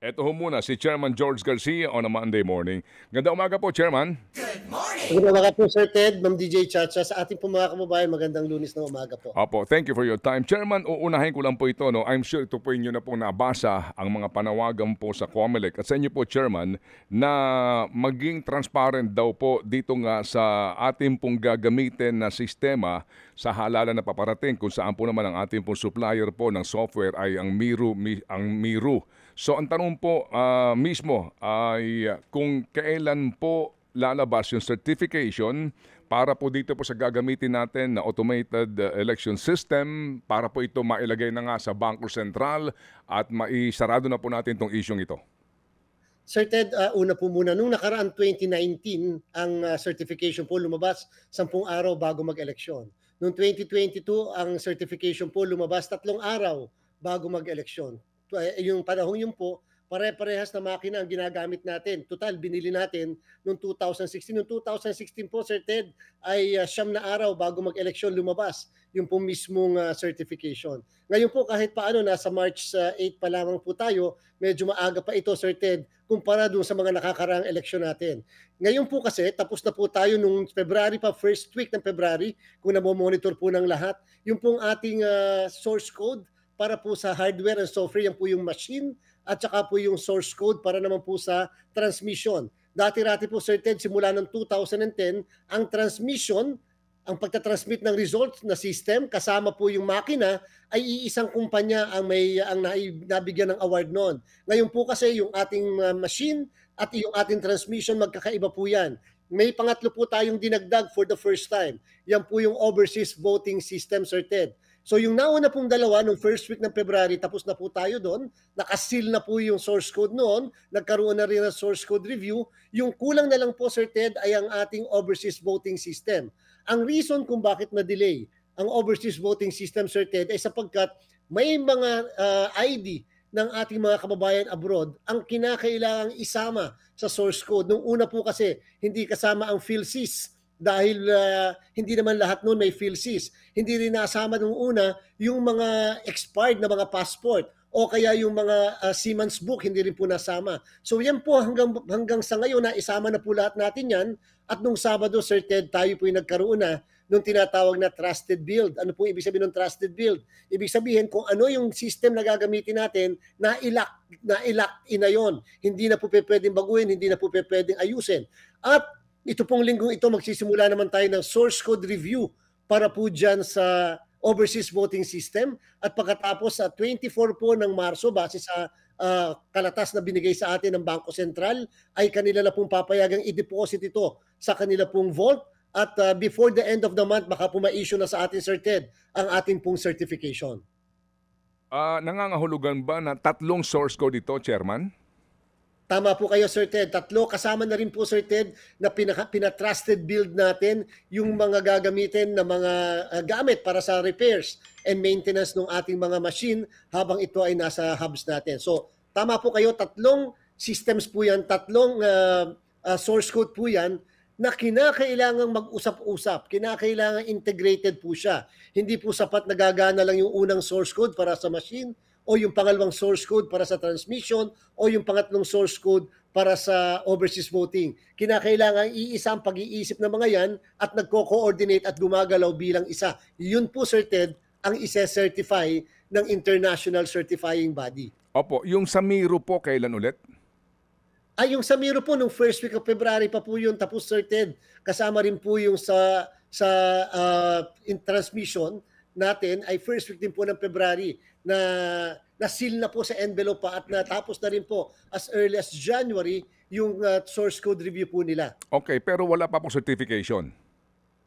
Eto ho muna si Chairman George Garcia on a Monday morning. Ganda umaga po, Chairman. Magandang umaga po, Sir Ted, Ma'am DJ Chacha. Sa ating po mga kababayan, magandang Lunes na umaga po. Opo, thank you for your time. Chairman, uunahin ko lang po ito. No? I'm sure ito po inyo na po nabasa ang mga panawagan po sa COMELEC at sa inyo po, Chairman, na maging transparent daw po dito nga sa ating pong gagamitin na sistema sa halalan na paparating kung saan po naman ang ating pong supplier po ng software ay ang Miru. So ang tanong po mismo ay kung kailan po lalabas yung certification para po dito po sa gagamitin natin na automated election system para po ito mailagay na nga sa Bangko Sentral at maisarado na po natin itong isyong ito. Sir Ted, una po muna, nung nakaraan 2019, ang certification po lumabas 10 araw bago mag-eleksyon. Noong 2022, ang certification po lumabas 3 araw bago mag-eleksyon. Yung panahon yun po, pare-parehas na makina ang ginagamit natin. Total, binili natin noong 2016. Noong 2016 po, Sir Ted, ay 9 na araw bago mag-eleksyon lumabas yung po mismong certification. Ngayon po, kahit paano, nasa March 8 pa lamang po tayo, medyo maaga pa ito, Sir Ted, kumpara doon sa mga nakakaraang eleksyon natin. Ngayon po kasi, tapos na po tayo nung February pa, first week ng February, kung namomonitor po ng lahat, yung pong ating source code para po sa hardware and software, yan po yung machine, at saka po yung source code para naman po sa transmission. Dati-rati po, Sir Ted, simula ng 2010, ang transmission, ang pagtatransmit ng results na system, kasama po yung makina, ay iisang kumpanya ang nabigyan ng award noon. Ngayon po kasi yung ating machine at yung ating transmission, magkakaiba po yan. May pangatlo po tayong dinagdag for the first time. Yan po yung overseas voting system, Sir Ted. So yung nauna pong dalawa, nung first week ng February, tapos na po tayo doon, nakasil na po yung source code noon, nagkaroon na rin ng source code review. Yung kulang na lang po, Sir Ted, ay ang ating overseas voting system. Ang reason kung bakit na-delay ang overseas voting system, Sir Ted, ay sapagkat may mga ID ng ating mga kababayan abroad ang kinakailangang isama sa source code. Nung una po kasi, hindi kasama ang PhilSys, dahil hindi naman lahat noon may PhilSys. Hindi rin nasama nung una yung mga expired na mga passport o kaya yung mga Siemens book, hindi rin po nasama. So yan po hanggang sa ngayon na isama na po lahat natin yan. At nung Sabado, Sir Ted, tayo po yung nagkaroon na nung tinatawag na trusted build. Ano po ibig sabihin ng trusted build? Ibig sabihin kung ano yung system na gagamitin natin, na-ilock in na yun. Hindi na po pwedeng baguhin, hindi na po pwedeng ayusin. At ito pong linggong ito, magsisimula naman tayo ng source code review para po dyan sa overseas voting system. At pagkatapos sa 24 po ng Marso, base sa kalatas na binigay sa atin ng Bangko Sentral, ay kanila na pong papayagang i-deposit ito sa kanila pong vault. At before the end of the month, baka po ma-issue na sa atin, Sir Ted, ang ating pong certification. Nangangahulugan ba na 3 source code ito, Chairman? Tama po kayo, Sir Ted. 3, kasama na rin po, Sir Ted, na pina-trusted build natin yung mga gagamitin na mga gamit para sa repairs and maintenance ng ating mga machine habang ito ay nasa hubs natin. So, tama po kayo, 3 systems po yan, 3 source code po yan na kinakailangang mag-usap-usap, kinakailangang integrated po siya. Hindi po sapat nagagana lang yung unang source code para sa machine, o yung pangalawang source code para sa transmission, o yung pangatlong source code para sa overseas voting. Kinakailangan iisa ang pag-iisip ng mga yan at nagko-coordinate at gumagalaw bilang isa. Yun po, Sir Ted, ang isa-certify ng international certifying body. Opo, yung sa Miru po, kailan ulit? Yung sa Miru po, nung first week of February pa po yun, tapos Sir Ted, kasama rin po yung sa in transmission natin ay first week din po ng February na na-seal na po sa envelope pa at natapos na rin po as early as January yung source code review po nila. Okay, pero wala pa po certification.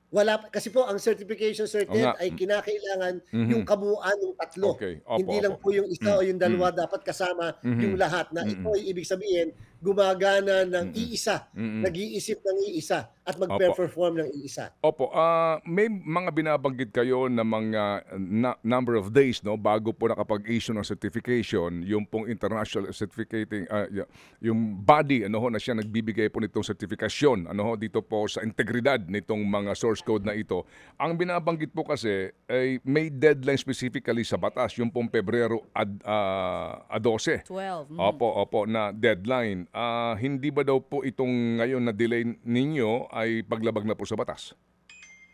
Wala, kasi po ang certification, Sir Ted, ay kinakailangan yung kabuuan ng 3. Okay. Opo, Hindi lang po yung isa o yung dalawa, dapat kasama yung lahat. Na ito ay ibig sabihin, gumagana ng Mm. iisa, Mm. nag-iisip ng iisa at Opo. magpe-perform ng iisa. Opo, may mga binabanggit kayo na mga number of days, 'no, bago po nakapag-issue ng certification, yung pong international certificating, yung body, ano ho, na siya nagbibigay po nitong sertifikasyon, ano ho, dito po sa integridad nitong mga source code na ito. Ang binabanggit po kasi ay may deadline specifically sa batas, yung pong Pebrero 12. 12. Opo, na deadline. Hindi ba daw po itong ngayon na delay ninyo ay paglabag na po sa batas?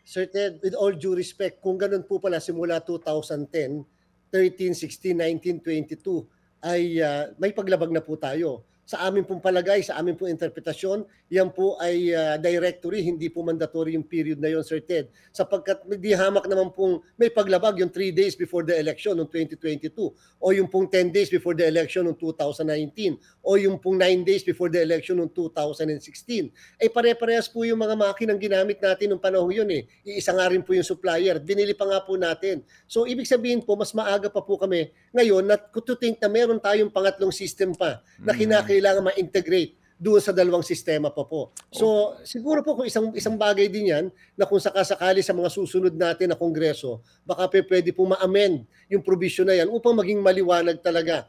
Sir Ted, with all due respect, kung ganun po pala simula 2010, 13, 16, 19, 22 ay may paglabag na po tayo. Sa amin pong palagay, sa amin pong interpretasyon, yan po ay directory, hindi po mandatory yung period na yon, Sir Ted. Sapagkat di hamak naman pong may paglabag yung 3 days before the election noong 2022 o yung pong 10 days before the election noong 2019 o yung pong 9 days before the election noong 2016. Ay pare-parehas po yung mga makinang ginamit natin noong panahon yun eh. Iisa nga rin po yung supplier. Binili pa nga po natin. So ibig sabihin po, mas maaga pa po kami ngayon na to think na meron tayong pangatlong system pa na kailangan ma-integrate doon sa dalawang sistema pa po. So, siguro po kung isang bagay din yan na kung sakasakali sa mga susunod natin na kongreso, baka pwede po ma-amend yung provision na yan upang maging maliwanag talaga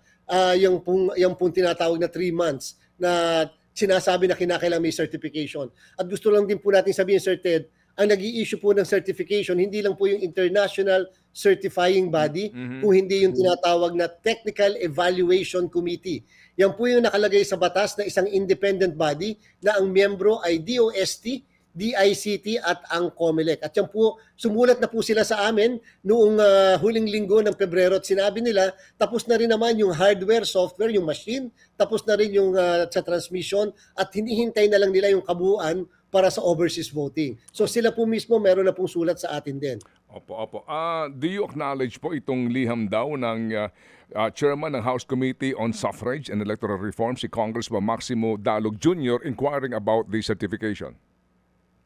yung pong tinatawag na 3 months na sinasabi na kinakailangan may certification. At gusto lang din po natin sabihin, Sir Ted, ang nag-i-issue po ng certification, hindi lang po yung International Certifying Body, kung hindi yung tinatawag na Technical Evaluation Committee. Yan po yung nakalagay sa batas na isang independent body na ang miyembro ay DOST, DICT at ang COMELEC. At yan po, sumulat na po sila sa amin noong huling linggo ng Pebrero at sinabi nila, tapos na rin naman yung hardware, software, yung machine, tapos na rin yung sa transmission at hinihintay na lang nila yung kabuuan para sa overseas voting. So sila po mismo meron na pong sulat sa atin din. Opo. Do you acknowledge po itong liham daw ng Chairman ng House Committee on Suffrage and Electoral Reform, si Congressman Maximo Dalog Jr., inquiring about the certification?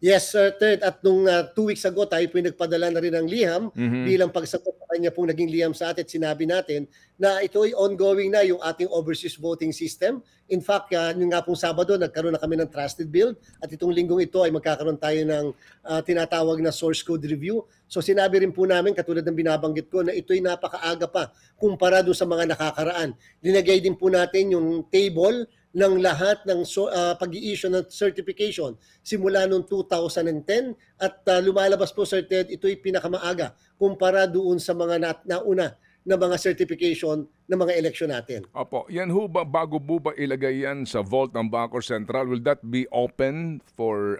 Yes, Sir Ted. At nung 2 weeks ago, tayo po nagpadala na rin ng liham bilang pagsagot sa kanya pong naging liham sa atin. Sinabi natin na ito ay ongoing na yung ating overseas voting system. In fact, yung nga pong Sabado, nagkaroon na kami ng trusted build at itong linggong ito ay magkakaroon tayo ng tinatawag na source code review. So sinabi rin po namin, katulad ng binabanggit ko, na ito ay napakaaga pa kumpara doon sa mga nakakaraan. Linagay din po natin yung table ng lahat ng pag-i-issue ng certification simula noong 2010 at lumalabas po, Sir Ted, ito'y pinakamaaga kumpara doon sa mga nauna na mga certification ng mga eleksyon natin. Opo, yan ho ba, bago po ba ilagay yan sa vault ng Bangko Sentral, will that be open for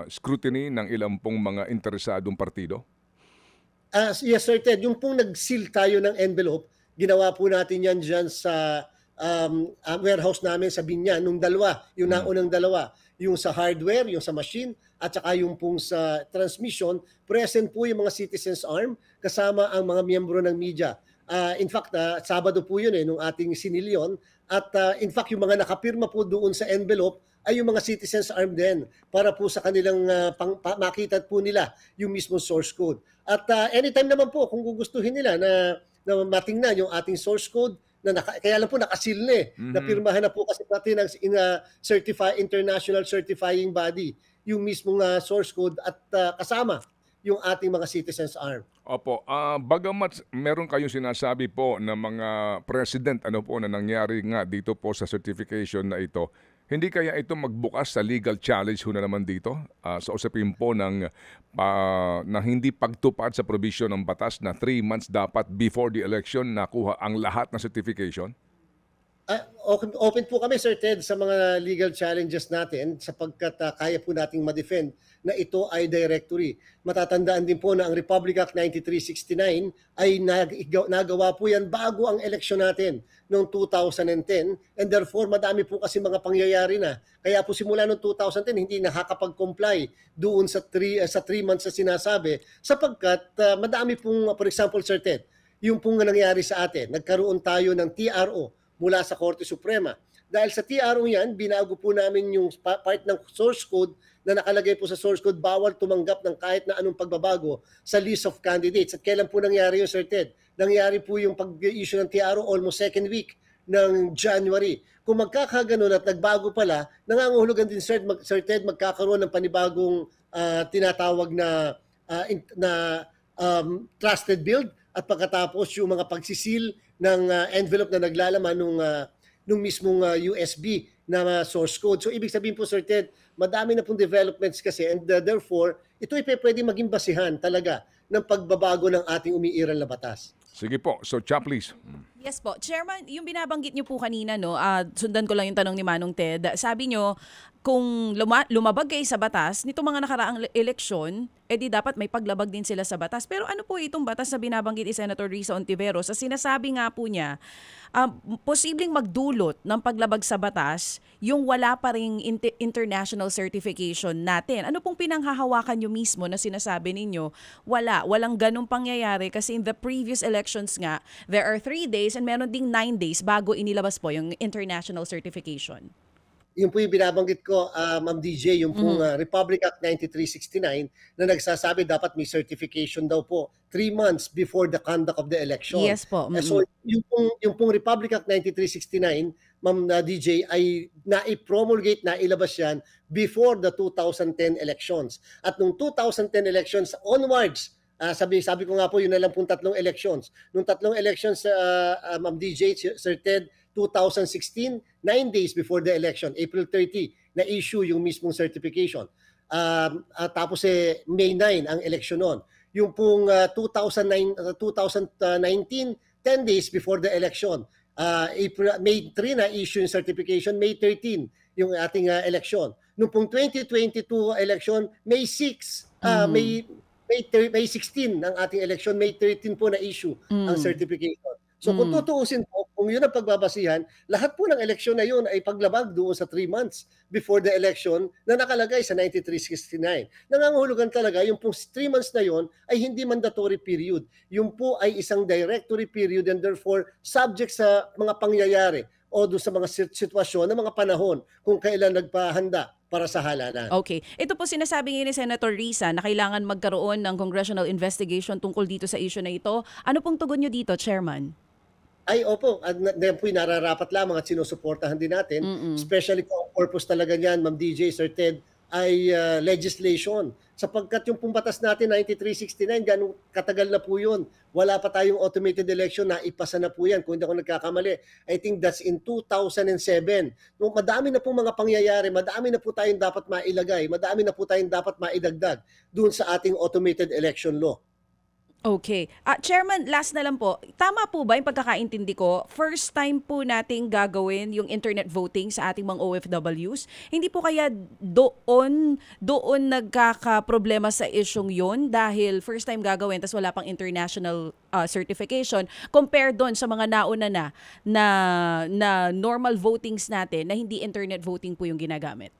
scrutiny ng ilang pong mga interesadong partido? Yes, Sir Ted, yung pong nag-seal tayo ng envelope, ginawa po natin yan dyan sa warehouse namin sa Binyan, nung dalawa, yung naunang dalawa, yung sa hardware, yung sa machine, at saka yung pong sa transmission, present po yung mga citizens arm kasama ang mga miyembro ng media. In fact, Sabado po yun nung ating sinilyon. At in fact, yung mga nakapirma po doon sa envelope ay yung mga citizens arm din para po sa kanilang makita po nila yung mismo source code. At anytime naman po, kung gugustuhin nila na matingnan yung ating source code, kaya lang po nakasil na napirmahan na po kasi natin ng international certifying body yung mismong source code at kasama yung ating mga citizens arm. Opo, bagamat meron kayong sinasabi po na mga president na nangyari nga dito po sa certification na ito, hindi kaya ito magbukas sa legal challenge na naman dito sa usapin po ng na hindi pagtupad sa provision ng batas na 3 months dapat before the election nakuha ang lahat ng certification? Open po kami, Sir Ted, sa mga legal challenges natin sapagkat kaya po nating ma-defend na ito ay directory. Matatandaan din po na ang Republic Act 9369 ay nagawa po yan bago ang eleksyon natin noong 2010 and therefore madami po kasi mga pangyayari na. Kaya po simula noong 2010 hindi nakakapag-comply doon sa 3 months na sinasabi sapagkat madami pong, for example, Sir Ted, yung pong nangyari sa atin, nagkaroon tayo ng TRO mula sa Korte Suprema. Dahil sa TRO yan, binago po namin yung part ng source code na nakalagay po sa source code, bawal tumanggap ng kahit na anong pagbabago sa list of candidates. At kailan po nangyari yun, Sir Ted? Nangyari po yung pag-issue ng TRO almost second week ng January. Kung magkakaganon at nagbago pala, nangangahulugan din Sir Ted, magkakaroon ng panibagong tinatawag na trusted build, at pagkatapos yung mga pagsisil ng envelope na naglalaman nung mismong USB na source code. So ibig sabihin po Sir Ted, madami na pong developments kasi, and therefore ito ay pwede maging basihan talaga ng pagbabago ng ating umiiral na batas. Sige po. So, Cha, please. Yes po. Chairman, yung binabanggit niyo po kanina, no, sundan ko lang yung tanong ni Manong Ted. Sabi niyo, kung lumabag kayo sa batas, nito mga nakaraang eleksyon, edi dapat may paglabag din sila sa batas. Pero ano po itong batas na binabanggit ni Senator Risa Ontiveros? Sa sinasabi nga po niya, posibleng magdulot ng paglabag sa batas yung wala pa ring international certification natin. Ano pong pinanghahawakan nyo mismo na sinasabi ninyo? Walang ganong pangyayari kasi in the previous elections nga, there are 3 days and meron ding 9 days bago inilabas po yung international certification. Yung po yung binabanggit ko, Ma'am DJ, yung pong Republic Act 9369 na nagsasabi dapat may certification daw po 3 months before the conduct of the election. Yes po. So yung pong Republic Act 9369, Ma'am DJ, ay nai-promulgate, nailabas yan before the 2010 elections. At nung 2010 elections onwards, sabi ko nga po, yun na lang pong 3 elections. Nung 3 elections, Ma'am DJ, Sir Ted, 2016, 9 days before the election, April 30, na-issue yung mismong certification. Tapos May 9 ang election noon. Yung pong 2019, 10 days before the election. May 3 na-issue yung certification, May 13 yung ating election. Nung pong 2022 election, May 6, May 16 ang ating election, May 13 po na-issue ang certification. So kung tutuusin po, kung yun ang pagbabasihan, lahat po ng eleksyon na yun ay paglabag doon sa 3 months before the election na nakalagay sa 9369. Nangangahulugan talaga yung pong 3 months na yun ay hindi mandatory period. Yung po ay isang directory period and therefore subject sa mga pangyayari o doon sa mga sitwasyon ng mga panahon kung kailan nagpahanda para sa halalan. Okay. Ito po sinasabi ni Senator Risa na kailangan magkaroon ng congressional investigation tungkol dito sa issue na ito. Ano pong tugon nyo dito, Chairman? Ay, opo. Yan po yung nararapat lamang at sinusuportahan din natin. Especially kung ang purpose talaga niyan, Ma'am DJ, Sir Ted, ay legislation. Sapagkat yung pumbatas natin, 9369, ganun katagal na po yun. Wala pa tayong automated election, na ipasa na po yan. Kung hindi ako nagkakamali, I think that's in 2007. Nung madami na po mga pangyayari, madami na po tayong dapat mailagay, madami na po tayong dapat maidagdag doon sa ating automated election law. Okay. Chairman, last na lang po. Tama po ba yung pagkakaintindi ko? First time po nating gagawin yung internet voting sa ating mga OFWs? Hindi po kaya doon nagkakaproblema sa isyong yun dahil first time gagawin tas wala pang international certification compared doon sa mga nauna na normal votings natin na hindi internet voting po yung ginagamit?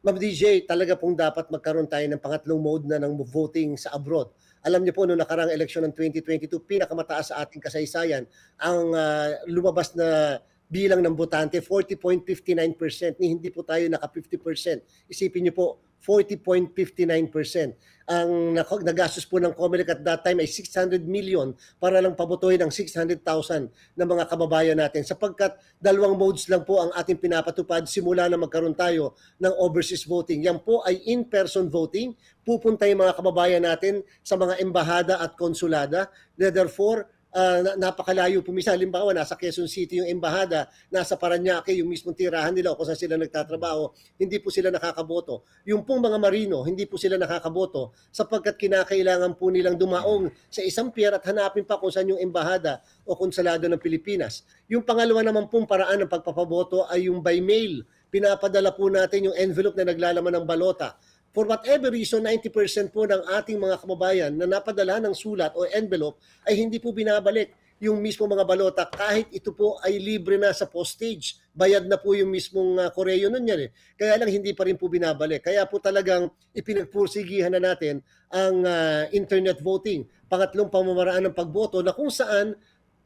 Ma'am DJ, talaga pong dapat magkaroon tayo ng pangatlong mode na ng voting sa abroad. Alam niyo po, noong nakarang eleksyon ng 2022, pinakamataas sa ating kasaysayan ang lumabas na bilang ng botante, 40.59%. Hindi po tayo naka 50%. Isipin niyo po, 40.59%. Ang nagastos po ng COMELEC at that time ay 600 million para lang pabotohin ang 600,000 na mga kababayan natin. Sapagkat 2 modes lang po ang ating pinapatupad simula na magkaroon tayo ng overseas voting. Yan po ay in-person voting. Pupunta yung mga kababayan natin sa mga embahada at konsulada. Therefore, napakalayo po. Minsan, halimbawa, nasa Quezon City yung embahada, nasa Parañaque, yung mismong tirahan nila o kung saan sila nagtatrabaho, hindi po sila nakakaboto. Yung pong mga marino, hindi po sila nakakaboto sapagkat kinakailangan po nilang dumaong sa isang pier at hanapin pa kung saan yung embahada o konsulado ng Pilipinas. Yung pangalawa naman pong paraan ng pagpapaboto ay yung by mail. Pinapadala po natin yung envelope na naglalaman ng balota. For whatever reason, 90% po ng ating mga kababayan na napadala ng sulat o envelope ay hindi po binabalik yung mismo mga balota kahit ito po ay libre na sa postage. Bayad na po yung mismong koreo nun yan. Kaya lang hindi pa rin po binabalik. Kaya po talagang ipinagpursigihan na natin ang internet voting. Pangatlong pamamaraan ng pagboto na kung saan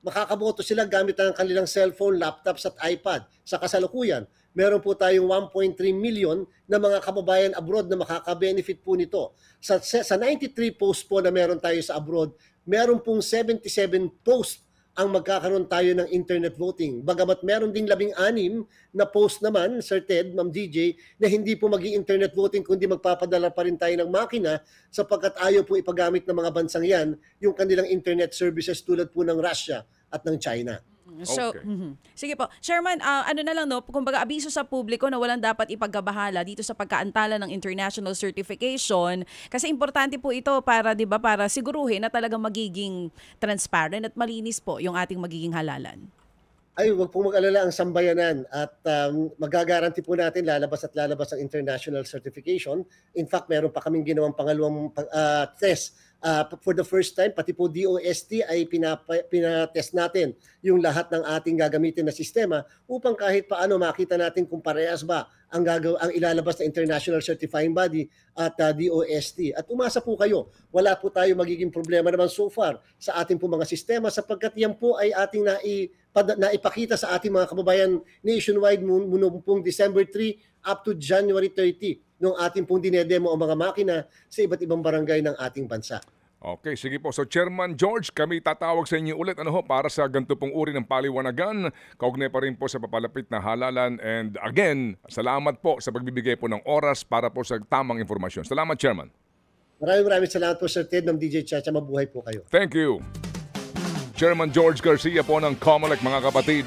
makakaboto sila gamit ang kanilang cellphone, laptops at iPad. Sa kasalukuyan, meron po tayong 1.3 million na mga kababayan abroad na makaka-benefit po nito. Sa 93 posts po na meron tayo sa abroad, meron pong 77 posts ang magkakaroon tayo ng internet voting. Bagamat meron ding 16 na post naman, Sir Ted, Ma'am DJ, na hindi po internet voting kundi magpapadala pa rin tayo ng makina sapagkat ayaw po ipagamit ng mga bansang yan yung kanilang internet services tulad po ng Russia at ng China. So, Okay. sige po. Chairman, ano na lang, no, kumbaga abiso sa publiko na walang dapat ipagkabahala dito sa pagkaantala ng international certification kasi importante po ito para, 'di ba, para siguruhin na talagang magiging transparent at malinis po yung ating magiging halalan. Ay, wag pong mag-alala ang sambayanan at magagaranti po natin lalabas at lalabas ang international certification. In fact, meron pa kaming ginawang pangalawang test. For the first time, pati po DOST ay pinatest natin yung lahat ng ating gagamitin na sistema upang kahit paano makita natin kung parehas ba ang ilalabas na international certifying body at DOST. At umasa po kayo, wala po tayo magiging problema naman so far sa ating po mga sistema sapagkat yan po ay ating naipakita sa ating mga kababayan nationwide mula pong December 3 up to January 30 nung ating pong dinedemo ang mga makina sa iba't ibang barangay ng ating bansa. Okay, sige po. So Chairman George, kami tatawag sa inyo ulit para sa ganito pong uri ng paliwanagan. Kaugnay pa rin po sa papalapit na halalan. And again, salamat po sa pagbibigay po ng oras para po sa tamang informasyon. Salamat, Chairman. Maraming salamat po, Sir Ted, ng DJ Chacha. Mabuhay po kayo. Thank you. Chairman George Garcia po ng COMELEC, mga kapatid.